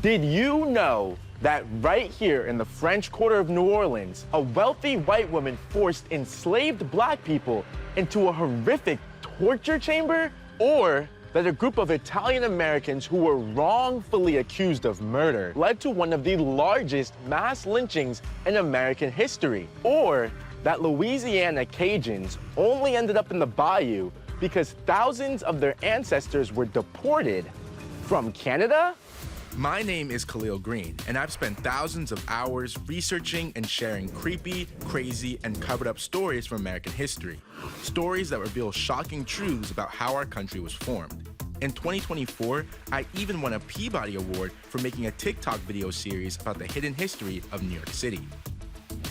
Did you know that right here in the French Quarter of New Orleans, a wealthy white woman forced enslaved black people into a horrific torture chamber? Or that a group of Italian Americans who were wrongfully accused of murder led to one of the largest mass lynchings in American history? Or that Louisiana Cajuns only ended up in the bayou because thousands of their ancestors were deported from Canada? My name is Kahlil Greene, and I've spent thousands of hours researching and sharing creepy, crazy, and covered-up stories from American history. Stories that reveal shocking truths about how our country was formed. In 2024, I even won a Peabody Award for making a TikTok video series about the hidden history of New York City.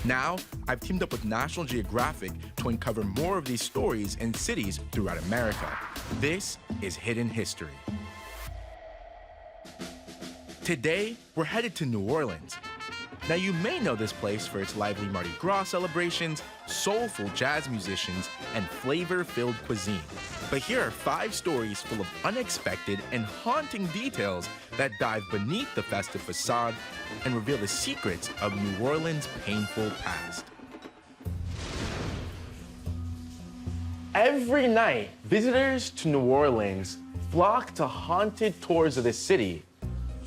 Now, I've teamed up with National Geographic to uncover more of these stories in cities throughout America. This is Hidden History. Today, we're headed to New Orleans. Now, you may know this place for its lively Mardi Gras celebrations, soulful jazz musicians, and flavor-filled cuisine. But here are 5 stories full of unexpected and haunting details that dive beneath the festive facade and reveal the secrets of New Orleans' painful past. Every night, visitors to New Orleans flock to haunted tours of the city,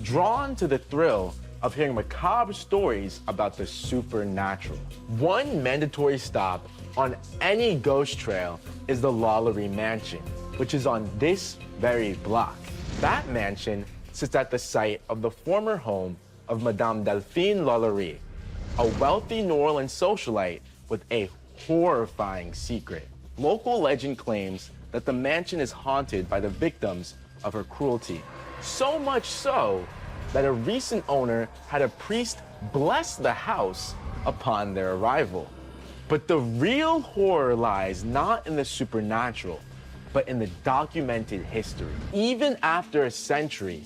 drawn to the thrill of hearing macabre stories about the supernatural. One mandatory stop on any ghost trail is the LaLaurie mansion, which is on this very block. That mansion sits at the site of the former home of Madame Delphine LaLaurie, a wealthy New Orleans socialite with a horrifying secret. Local legend claims that the mansion is haunted by the victims of her cruelty. So much so that a recent owner had a priest bless the house upon their arrival. But the real horror lies not in the supernatural, but in the documented history. Even after a century,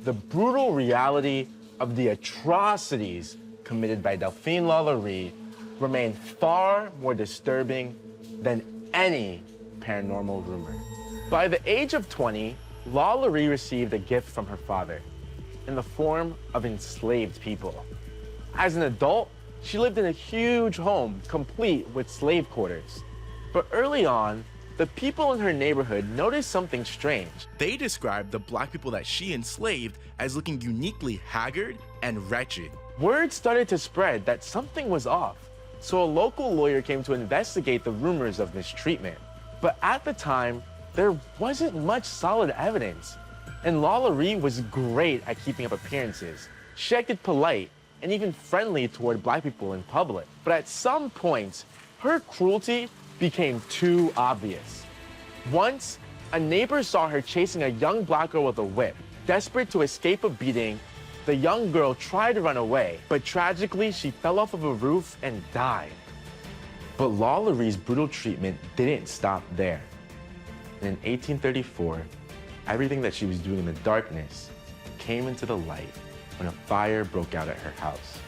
the brutal reality of the atrocities committed by Delphine LaLaurie remain far more disturbing than any paranormal rumor. By the age of 20, LaLaurie received a gift from her father in the form of enslaved people. As an adult, she lived in a huge home complete with slave quarters. But early on, the people in her neighborhood noticed something strange. They described the black people that she enslaved as looking uniquely haggard and wretched. Word started to spread that something was off, so a local lawyer came to investigate the rumors of mistreatment. But at the time, there wasn't much solid evidence. And LaLaurie was great at keeping up appearances. She acted polite and even friendly toward black people in public. But at some point, her cruelty became too obvious. Once, a neighbor saw her chasing a young black girl with a whip. Desperate to escape a beating, the young girl tried to run away, but tragically, she fell off of a roof and died. But LaLaurie's brutal treatment didn't stop there. And in 1834, everything that she was doing in the darkness came into the light when a fire broke out at her house.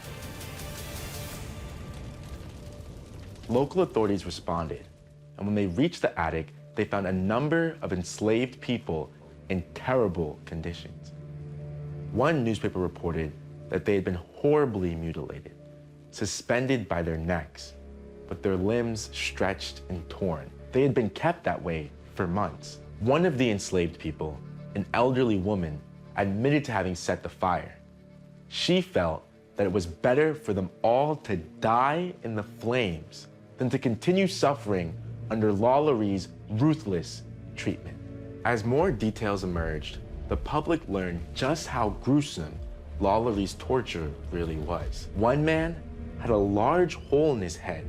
Local authorities responded, and when they reached the attic, they found a number of enslaved people in terrible conditions. One newspaper reported that they had been horribly mutilated, suspended by their necks, with their limbs stretched and torn. They had been kept that way for months. One of the enslaved people, an elderly woman, admitted to having set the fire. She felt that it was better for them all to die in the flames than to continue suffering under LaLaurie's ruthless treatment. As more details emerged, the public learned just how gruesome LaLaurie's torture really was. One man had a large hole in his head.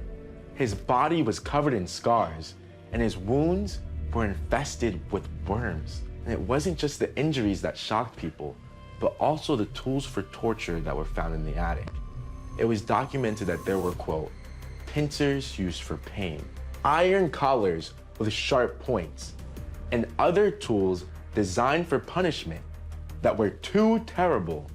His body was covered in scars, and his wounds were infested with worms. And it wasn't just the injuries that shocked people, but also the tools for torture that were found in the attic. It was documented that there were, quote, pincers used for pain, iron collars with sharp points, and other tools designed for punishment that were too terrible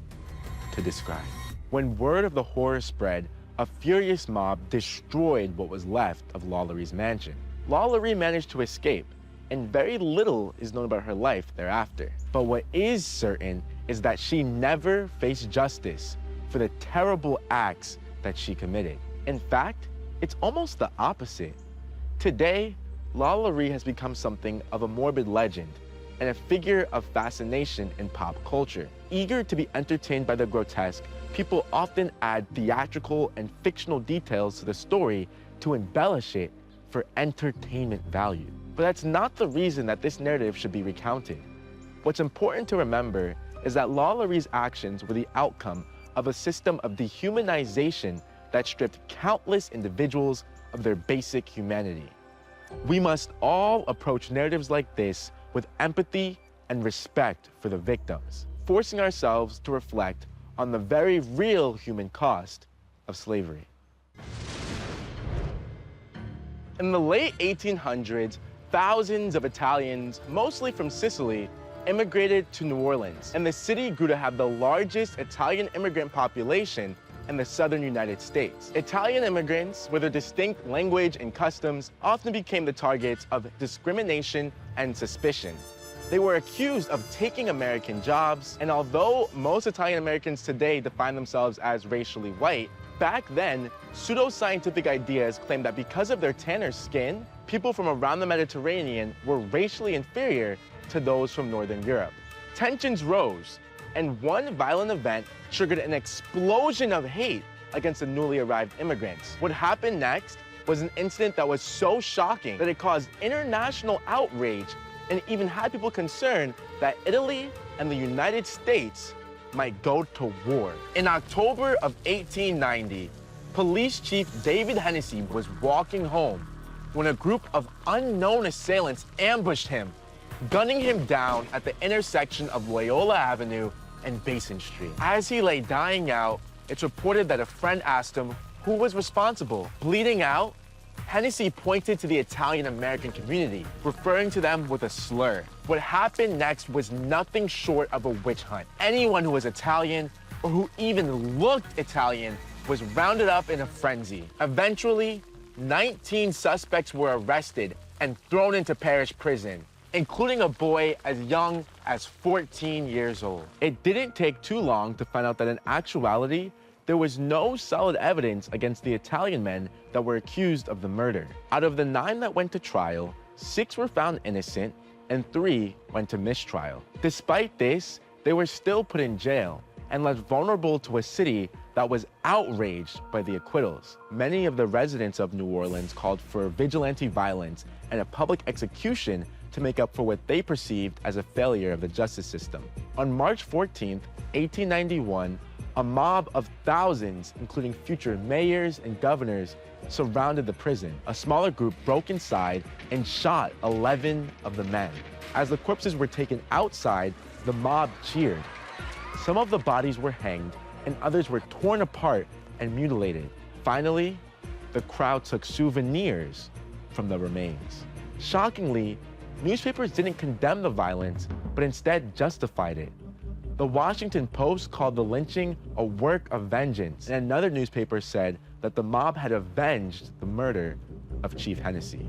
to describe. When word of the horror spread, a furious mob destroyed what was left of LaLaurie's mansion. LaLaurie managed to escape, and very little is known about her life thereafter. But what is certain is that she never faced justice for the terrible acts that she committed. In fact, it's almost the opposite. Today, LaLaurie has become something of a morbid legend and a figure of fascination in pop culture. Eager to be entertained by the grotesque, people often add theatrical and fictional details to the story to embellish it for entertainment value. But that's not the reason that this narrative should be recounted. What's important to remember is that LaLaurie's actions were the outcome of a system of dehumanization that stripped countless individuals of their basic humanity. We must all approach narratives like this with empathy and respect for the victims, forcing ourselves to reflect on the very real human cost of slavery. In the late 1800s, thousands of Italians, mostly from Sicily, immigrated to New Orleans, and the city grew to have the largest Italian immigrant population in the southern United States. Italian immigrants, with their distinct language and customs, often became the targets of discrimination and suspicion. They were accused of taking American jobs, and although most Italian Americans today define themselves as racially white, back then, pseudoscientific ideas claimed that because of their tanner skin, people from around the Mediterranean were racially inferior to those from Northern Europe. Tensions rose, and one violent event triggered an explosion of hate against the newly arrived immigrants. What happened next was an incident that was so shocking that it caused international outrage and even had people concerned that Italy and the United States might go to war. In October of 1890, Police Chief David Hennessy was walking home when a group of unknown assailants ambushed him, gunning him down at the intersection of Loyola Avenue and Basin Street. As he lay dying out, it's reported that a friend asked him who was responsible. Bleeding out, Hennessy pointed to the Italian-American community, referring to them with a slur. What happened next was nothing short of a witch hunt. Anyone who was Italian or who even looked Italian was rounded up in a frenzy. Eventually, 19 suspects were arrested and thrown into parish prison, including a boy as young as 14 years old. It didn't take too long to find out that in actuality, there was no solid evidence against the Italian men that were accused of the murder. Out of the 9 that went to trial, 6 were found innocent and 3 went to mistrial. Despite this, they were still put in jail and left vulnerable to a city that was outraged by the acquittals. Many of the residents of New Orleans called for vigilante violence and a public execution to make up for what they perceived as a failure of the justice system. On March 14th, 1891, a mob of thousands, including future mayors and governors, surrounded the prison. A smaller group broke inside and shot 11 of the men. As the corpses were taken outside, the mob cheered. Some of the bodies were hanged and others were torn apart and mutilated. Finally, the crowd took souvenirs from the remains. Shockingly, newspapers didn't condemn the violence, but instead justified it. The Washington Post called the lynching a work of vengeance, and another newspaper said that the mob had avenged the murder of Chief Hennessy.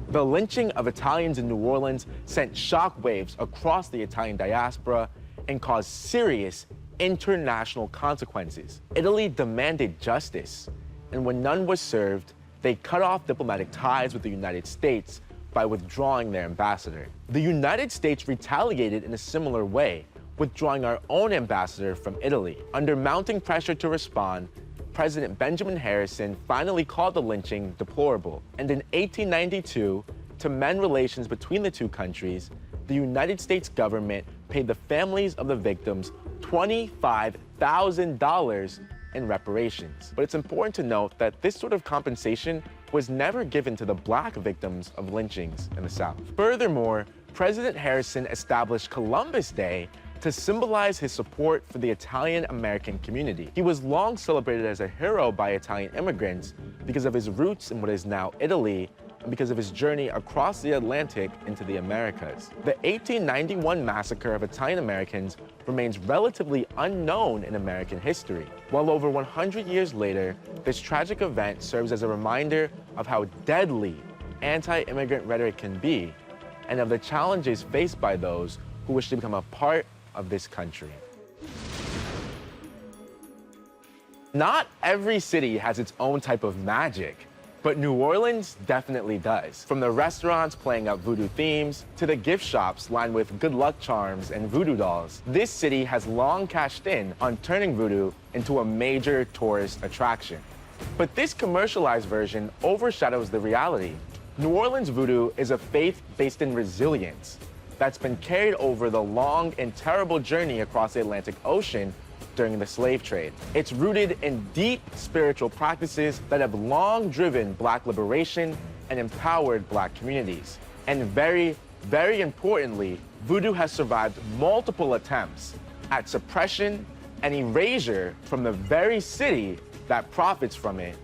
The lynching of Italians in New Orleans sent shockwaves across the Italian diaspora and caused serious international consequences. Italy demanded justice, and when none was served, they cut off diplomatic ties with the United States by withdrawing their ambassador. The United States retaliated in a similar way, withdrawing our own ambassador from Italy. Under mounting pressure to respond, President Benjamin Harrison finally called the lynching deplorable. And in 1892, to mend relations between the two countries, the United States government paid the families of the victims $25,000 in reparations. But it's important to note that this sort of compensation was never given to the black victims of lynchings in the South. Furthermore, President Harrison established Columbus Day to symbolize his support for the Italian-American community. He was long celebrated as a hero by Italian immigrants because of his roots in what is now Italy and because of his journey across the Atlantic into the Americas. The 1891 massacre of Italian Americans remains relatively unknown in American history. While over 100 years later, this tragic event serves as a reminder of how deadly anti-immigrant rhetoric can be, and of the challenges faced by those who wish to become a part of this country. Not every city has its own type of magic, but New Orleans definitely does. From the restaurants playing up voodoo themes to the gift shops lined with good luck charms and voodoo dolls, this city has long cashed in on turning voodoo into a major tourist attraction. But this commercialized version overshadows the reality. New Orleans voodoo is a faith based in resilience that's been carried over the long and terrible journey across the Atlantic Ocean during the slave trade. It's rooted in deep spiritual practices that have long driven Black liberation and empowered Black communities. And very, very importantly, voodoo has survived multiple attempts at suppression and erasure from the very city that profits from it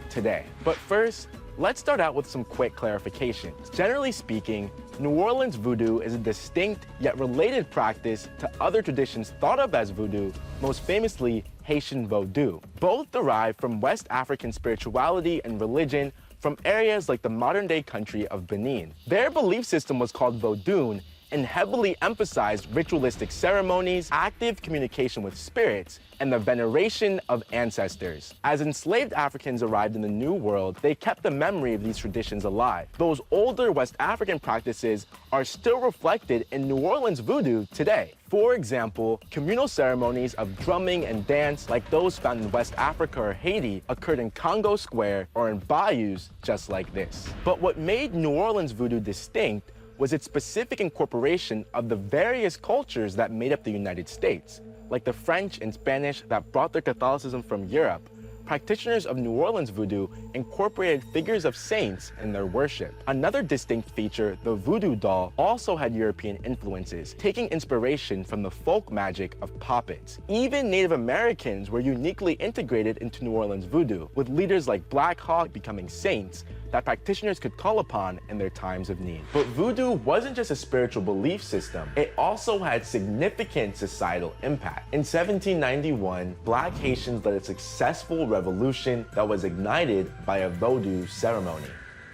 today. But first, let's start out with some quick clarifications. Generally speaking, New Orleans voodoo is a distinct yet related practice to other traditions thought of as voodoo, most famously Haitian Vodou. Both derive from West African spirituality and religion from areas like the modern-day country of Benin. Their belief system was called Vodou and heavily emphasized ritualistic ceremonies, active communication with spirits, and the veneration of ancestors. As enslaved Africans arrived in the New World, they kept the memory of these traditions alive. Those older West African practices are still reflected in New Orleans voodoo today. For example, communal ceremonies of drumming and dance like those found in West Africa or Haiti occurred in Congo Square or in bayous just like this. But what made New Orleans voodoo distinct was its specific incorporation of the various cultures that made up the United States, like the French and Spanish that brought their Catholicism from Europe. Practitioners of New Orleans voodoo incorporated figures of saints in their worship. Another distinct feature, the voodoo doll, also had European influences, taking inspiration from the folk magic of puppets. Even Native Americans were uniquely integrated into New Orleans voodoo, with leaders like Black Hawk becoming saints that practitioners could call upon in their times of need. But voodoo wasn't just a spiritual belief system, it also had significant societal impact. In 1791, Black Haitians led a successful revolution that was ignited by a Vodou ceremony.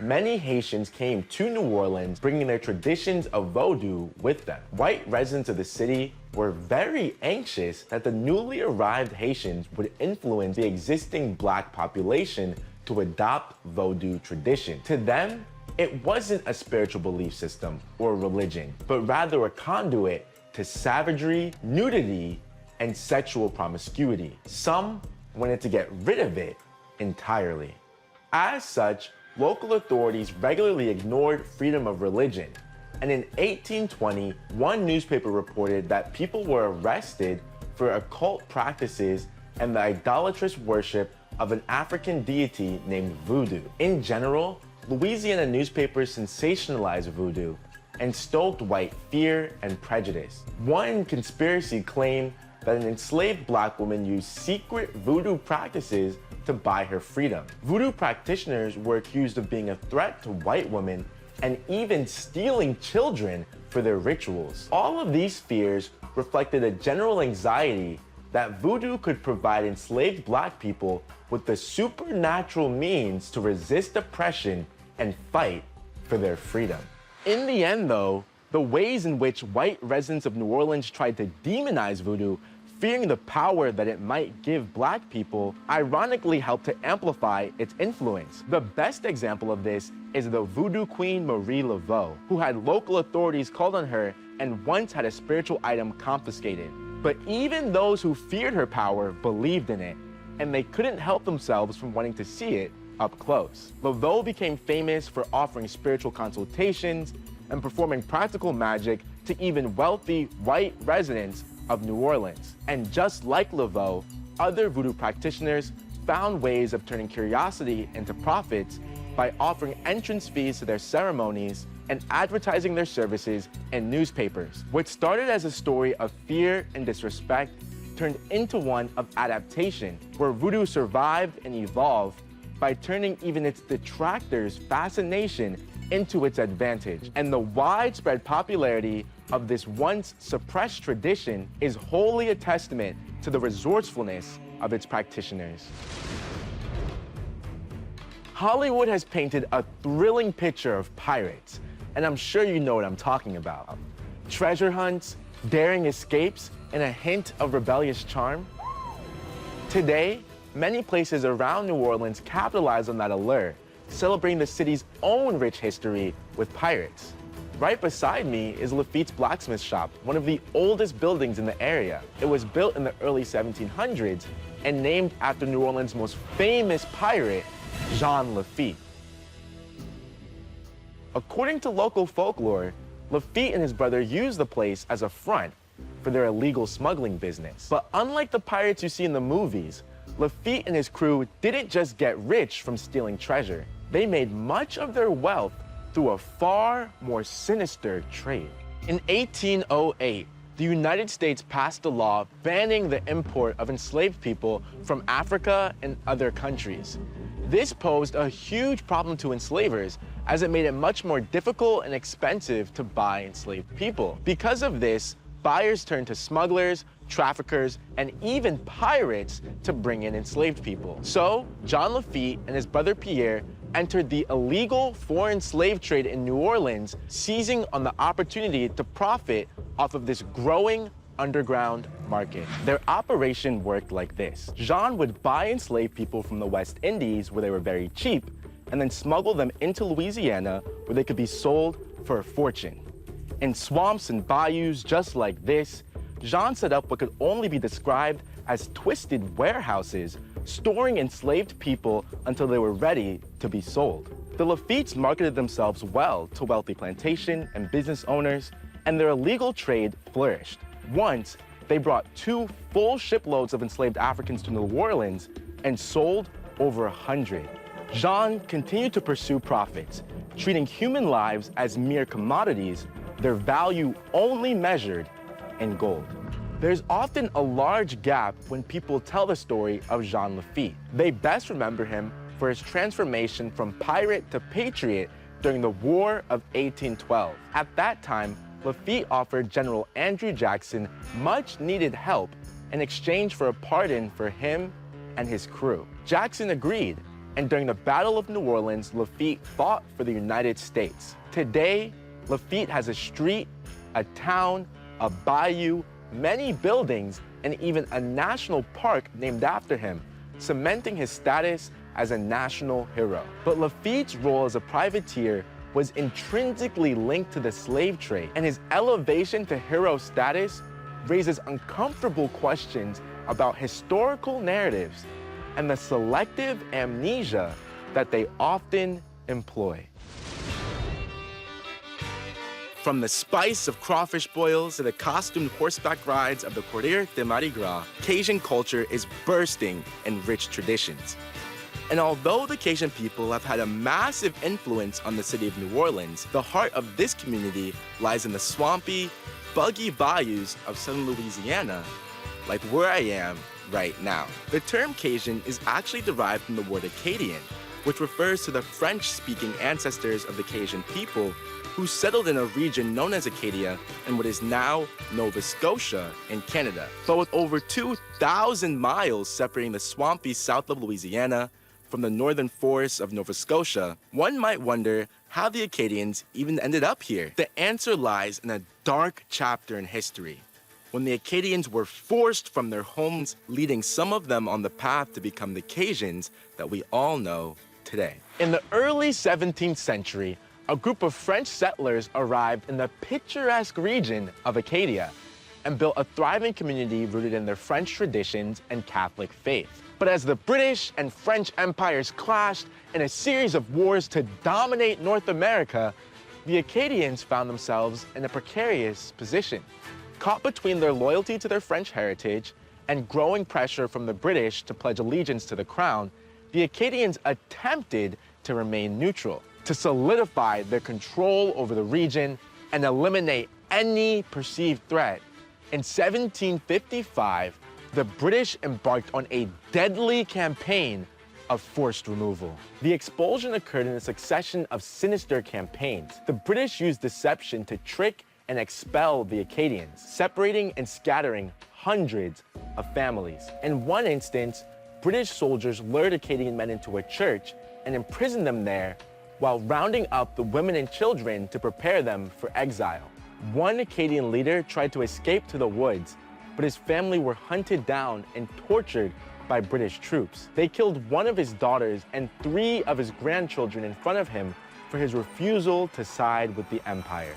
Many Haitians came to New Orleans bringing their traditions of Vodou with them. White residents of the city were very anxious that the newly arrived Haitians would influence the existing Black population to adopt Vodou tradition. To them, it wasn't a spiritual belief system or religion, but rather a conduit to savagery, nudity, and sexual promiscuity. Some wanted to get rid of it entirely. As such, local authorities regularly ignored freedom of religion. And in 1820, one newspaper reported that people were arrested for occult practices and the idolatrous worship of an African deity named Voodoo. In general, Louisiana newspapers sensationalized voodoo and stoked white fear and prejudice. One conspiracy claimed that an enslaved Black woman used secret voodoo practices to buy her freedom. Voodoo practitioners were accused of being a threat to white women and even stealing children for their rituals. All of these fears reflected a general anxiety that voodoo could provide enslaved Black people with the supernatural means to resist oppression and fight for their freedom. In the end, though, the ways in which white residents of New Orleans tried to demonize voodoo, fearing the power that it might give Black people, ironically helped to amplify its influence. The best example of this is the voodoo queen Marie Laveau, who had local authorities called on her and once had a spiritual item confiscated. But even those who feared her power believed in it, and they couldn't help themselves from wanting to see it up close. Laveau became famous for offering spiritual consultations and performing practical magic to even wealthy white residents of New Orleans. And just like Laveau, other voodoo practitioners found ways of turning curiosity into profits by offering entrance fees to their ceremonies and advertising their services in newspapers. What started as a story of fear and disrespect turned into one of adaptation, where voodoo survived and evolved by turning even its detractors' fascination into its advantage. And the widespread popularity of this once suppressed tradition is wholly a testament to the resourcefulness of its practitioners. Hollywood has painted a thrilling picture of pirates, and I'm sure you know what I'm talking about. Treasure hunts, daring escapes, and a hint of rebellious charm. Today, many places around New Orleans capitalize on that allure, celebrating the city's own rich history with pirates. Right beside me is Lafitte's blacksmith shop, one of the oldest buildings in the area. It was built in the early 1700s and named after New Orleans' most famous pirate, Jean Lafitte. According to local folklore, Lafitte and his brother used the place as a front for their illegal smuggling business. But unlike the pirates you see in the movies, Lafitte and his crew didn't just get rich from stealing treasure. They made much of their wealth through a far more sinister trade. In 1808, the United States passed a law banning the import of enslaved people from Africa and other countries. This posed a huge problem to enslavers, as it made it much more difficult and expensive to buy enslaved people. Because of this, buyers turned to smugglers, traffickers, and even pirates to bring in enslaved people. So, Jean Lafitte and his brother Pierre entered the illegal foreign slave trade in New Orleans, seizing on the opportunity to profit off of this growing underground market. Their operation worked like this. Jean would buy enslaved people from the West Indies, where they were very cheap, and then smuggle them into Louisiana, where they could be sold for a fortune. In swamps and bayous just like this, Jean set up what could only be described as twisted warehouses, storing enslaved people until they were ready to be sold. The Lafittes marketed themselves well to wealthy plantation and business owners, and their illegal trade flourished. Once, they brought 2 full shiploads of enslaved Africans to New Orleans and sold over 100. Jean continued to pursue profits, treating human lives as mere commodities, their value only measured in gold. There's often a large gap when people tell the story of Jean Lafitte. They best remember him for his transformation from pirate to patriot during the War of 1812. At that time, Lafitte offered General Andrew Jackson much-needed help in exchange for a pardon for him and his crew. Jackson agreed, and during the Battle of New Orleans, Lafitte fought for the United States. Today, Lafitte has a street, a town, a bayou, many buildings, and even a national park named after him, cementing his status as a national hero. But Lafitte's role as a privateer was intrinsically linked to the slave trade, and his elevation to hero status raises uncomfortable questions about historical narratives and the selective amnesia that they often employ. From the spice of crawfish boils to the costumed horseback rides of the Courrier de Mardi Gras, Cajun culture is bursting in rich traditions. And although the Cajun people have had a massive influence on the city of New Orleans, the heart of this community lies in the swampy, buggy bayous of southern Louisiana, like where I am right now. The term Cajun is actually derived from the word Acadian, which refers to the French-speaking ancestors of the Cajun people who settled in a region known as Acadia in what is now Nova Scotia in Canada. But with over 2,000 miles separating the swampy south of Louisiana from the northern forests of Nova Scotia, one might wonder how the Acadians even ended up here. The answer lies in a dark chapter in history, when the Acadians were forced from their homes, leading some of them on the path to become the Cajuns that we all know today. In the early 17th century, a group of French settlers arrived in the picturesque region of Acadia and built a thriving community rooted in their French traditions and Catholic faith. But as the British and French empires clashed in a series of wars to dominate North America, the Acadians found themselves in a precarious position. Caught between their loyalty to their French heritage and growing pressure from the British to pledge allegiance to the crown, the Acadians attempted to remain neutral, to solidify their control over the region and eliminate any perceived threat. In 1755, the British embarked on a deadly campaign of forced removal. The expulsion occurred in a succession of sinister campaigns. The British used deception to trick and expel the Acadians, separating and scattering hundreds of families. In one instance, British soldiers lured Acadian men into a church and imprisoned them there while rounding up the women and children to prepare them for exile. One Acadian leader tried to escape to the woods, but his family were hunted down and tortured by British troops. They killed one of his daughters and 3 of his grandchildren in front of him for his refusal to side with the Empire.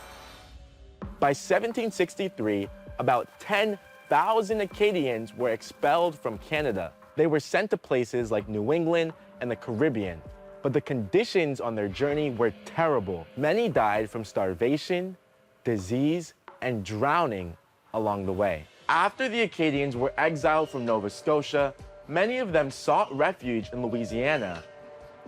By 1763, about 10,000 Acadians were expelled from Canada. They were sent to places like New England and the Caribbean, but the conditions on their journey were terrible. Many died from starvation, disease, and drowning along the way. After the Acadians were exiled from Nova Scotia, many of them sought refuge in Louisiana.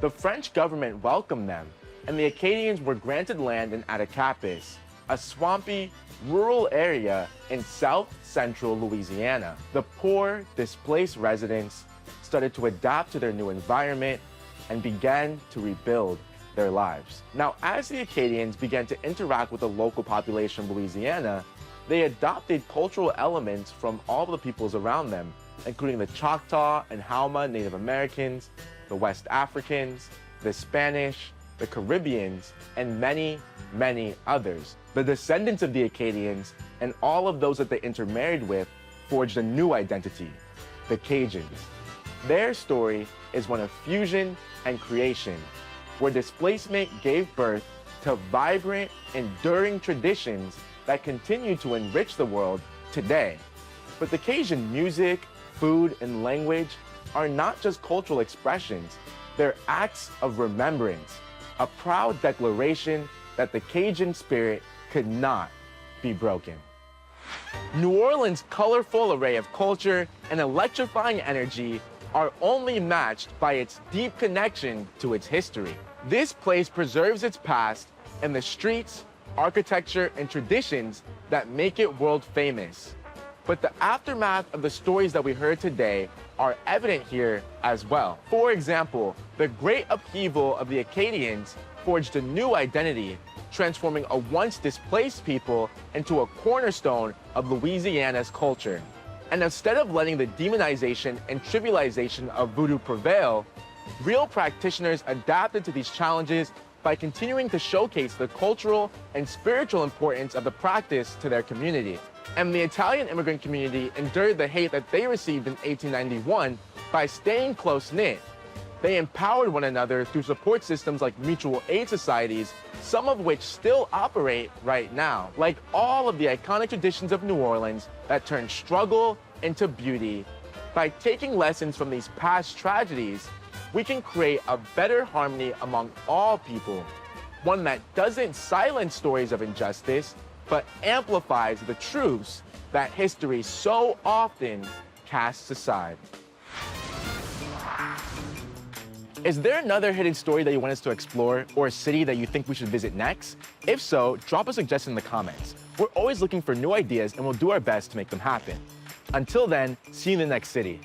The French government welcomed them, and the Acadians were granted land in Attakapas, a swampy, rural area in south-central Louisiana. The poor, displaced residents started to adapt to their new environment and began to rebuild their lives. Now, as the Acadians began to interact with the local population of Louisiana, they adopted cultural elements from all the peoples around them, including the Choctaw and Hauma Native Americans, the West Africans, the Spanish, the Caribbeans, and many, many others. The descendants of the Acadians and all of those that they intermarried with forged a new identity, the Cajuns. Their story is one of fusion and creation, where displacement gave birth to vibrant, enduring traditions that continue to enrich the world today. But the Cajun music, food, and language are not just cultural expressions, they're acts of remembrance, a proud declaration that the Cajun spirit could not be broken. New Orleans' colorful array of culture and electrifying energy are only matched by its deep connection to its history. This place preserves its past and the streets, architecture, and traditions that make it world famous. But the aftermath of the stories that we heard today are evident here as well. For example, the great upheaval of the Acadians forged a new identity, transforming a once displaced people into a cornerstone of Louisiana's culture. And instead of letting the demonization and trivialization of voodoo prevail, real practitioners adapted to these challenges by continuing to showcase the cultural and spiritual importance of the practice to their community. And the Italian immigrant community endured the hate that they received in 1891 by staying close-knit. They empowered one another through support systems like mutual aid societies, some of which still operate right now. Like all of the iconic traditions of New Orleans that turned struggle into beauty, by taking lessons from these past tragedies, we can create a better harmony among all people, one that doesn't silence stories of injustice, but amplifies the truths that history so often casts aside. Is there another hidden story that you want us to explore, or a city that you think we should visit next? If so, drop a suggestion in the comments. We're always looking for new ideas, and we'll do our best to make them happen. Until then, see you in the next city.